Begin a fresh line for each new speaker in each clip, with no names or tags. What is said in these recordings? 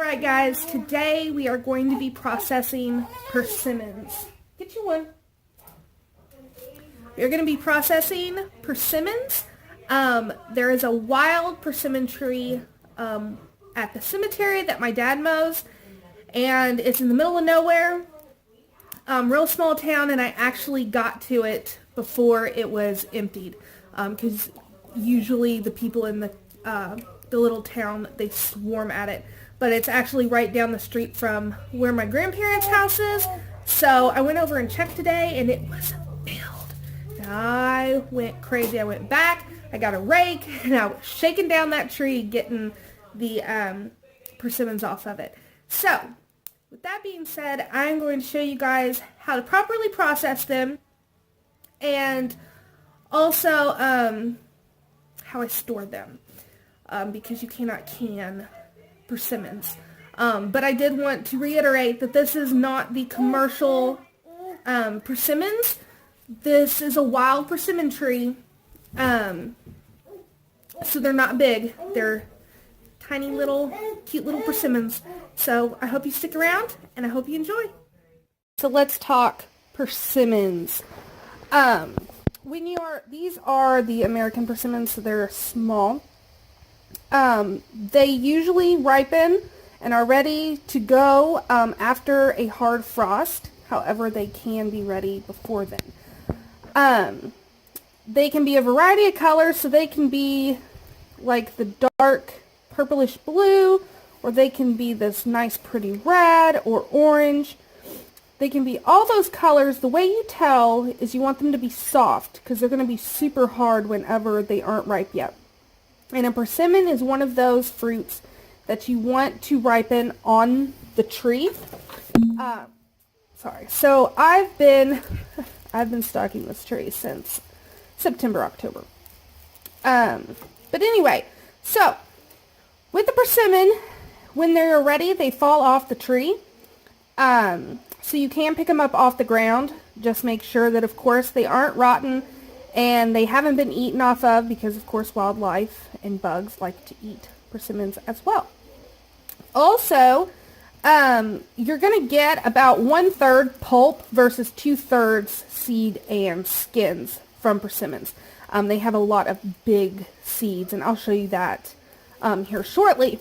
Alright guys, today we are going to be processing persimmons. Get you one. We're going to be processing persimmons. There is a wild persimmon tree at the cemetery that my dad mows, and it's in the middle of nowhere. Real small town, and I actually got to it before it was emptied, because usually the people in the little town, they swarm at it. But it's actually right down the street from where my grandparents' house is. So I went over and checked today, and it was filled. And I went crazy. I went back, I got a rake, and I was shaking down that tree, getting the persimmons off of it. So, with that being said, I'm going to show you guys how to properly process them, and also how I store them, because you cannot can persimmons. But I did want to reiterate that this is not the commercial persimmons. This is a wild persimmon tree, so they're not big. They're tiny little, cute little persimmons. So I hope you stick around, and I hope you enjoy. So let's talk persimmons. These are the American persimmons, so they're small. They usually ripen and are ready to go after a hard frost. However, they can be ready before then. They can be a variety of colors, so they can be like the dark purplish blue, or they can be this nice pretty red or orange. They can be all those colors. The way you tell is you want them to be soft, because they're going to be super hard whenever they aren't ripe yet. And a persimmon is one of those fruits that you want to ripen on the tree. So I've been stalking this tree since September, October. But anyway, so with the persimmon, when they're ready, they fall off the tree. So you can pick them up off the ground. Just make sure that, of course, they aren't rotten and they haven't been eaten off of, because, of course, wildlife and bugs like to eat persimmons as well. Also, you're going to get about 1/3 pulp versus 2/3 seed and skins from persimmons. They have a lot of big seeds, and I'll show you that here shortly.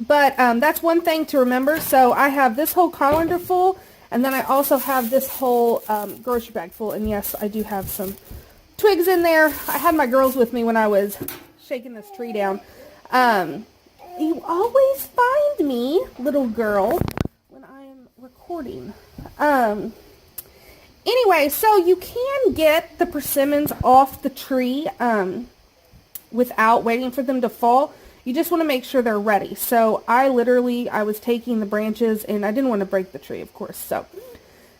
But that's one thing to remember. So I have this whole colander full, and then I also have this whole grocery bag full. And yes, I do have some twigs in there. I had my girls with me when I was shaking this tree down. You always find me, little girl, when I'm recording. Anyway, so you can get the persimmons off the tree without waiting for them to fall. You just want to make sure they're ready. So I was taking the branches, and I didn't want to break the tree, of course. So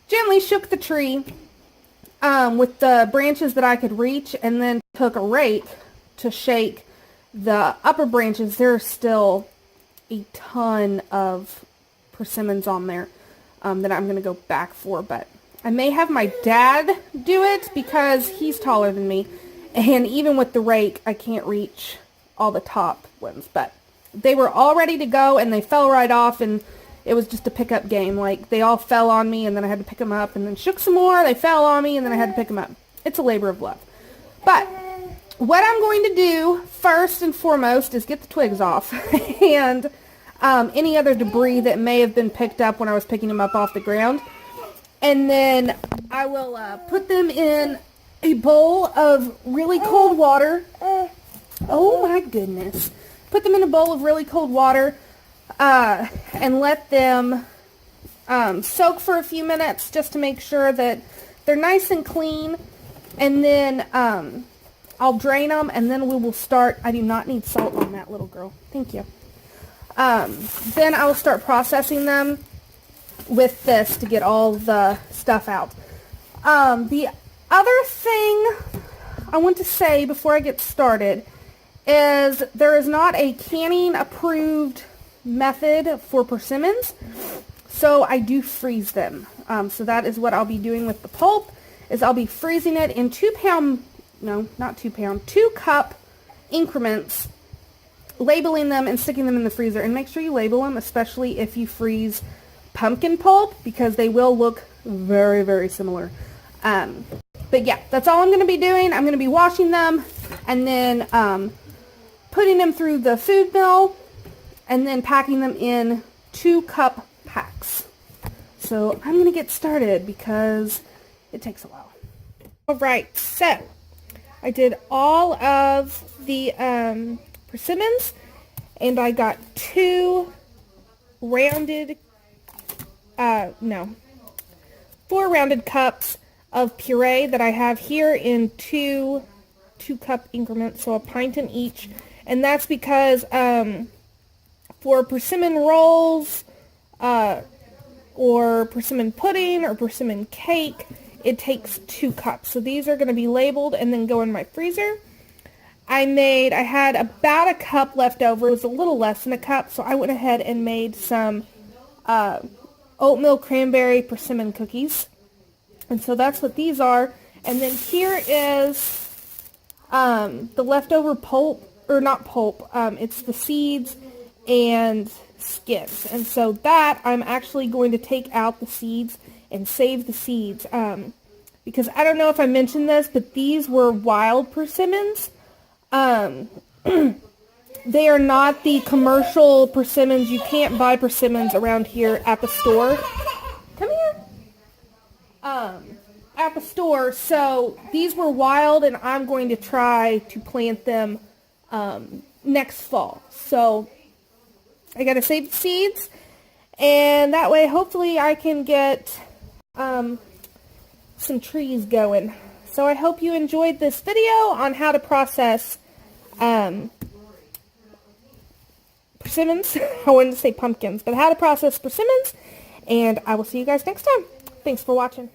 gently shook the tree with the branches that I could reach, and then took a rake to shake the upper branches. There's still a ton of persimmons on there that I'm going to go back for, but I may have my dad do it because he's taller than me, and even with the rake, I can't reach all the top ones. But they were all ready to go, and they fell right off, and it was just a pickup game. Like, they all fell on me, and then I had to pick them up, and then shook some more. They fell on me, and then I had to pick them up. It's a labor of love. But what I'm going to do first and foremost is get the twigs off and any other debris that may have been picked up when I was picking them up off the ground. And then I will put them in a bowl of really cold water. Oh my goodness. Put them in a bowl of really cold water and let them soak for a few minutes, just to make sure that they're nice and clean. And then I'll drain them, and then we will start. I do not need salt on that, little girl. Thank you. Then I will start processing them with this to get all the stuff out. The other thing I want to say before I get started is there is not a canning approved method for persimmons, so I do freeze them. So that is what I'll be doing with the pulp, is I'll be freezing it in 2 cup increments labeling them and sticking them in the freezer. And make sure you label them, especially if you freeze pumpkin pulp, because they will look very, very similar. But yeah, that's all I'm going to be doing. I'm going to be washing them and then putting them through the food mill and then packing them in 2-cup packs. So I'm going to get started because it takes a while. Alright, so I did all of the persimmons, and I got 4 rounded cups of puree that I have here in 2-cup increments, so a pint in each. And that's because for persimmon rolls or persimmon pudding or persimmon cake, it takes 2 cups. So these are going to be labeled and then go in my freezer. I had about a cup left over. It was a little less than a cup, so I went ahead and made some oatmeal cranberry persimmon cookies. And so that's what these are. And then here is the leftover pulp, or not pulp, it's the seeds and skins. And so that I'm actually going to take out the seeds and save the seeds. Because I don't know if I mentioned this, but these were wild persimmons. They are not the commercial persimmons. You can't buy persimmons around here at the store. Come here. At the store. So these were wild, and I'm going to try to plant them next fall. So I gotta save the seeds, and that way hopefully I can get some trees going. So I hope you enjoyed this video on how to process persimmons. I wanted to say pumpkins, but how to process persimmons, and I will see you guys next time. Thanks for watching.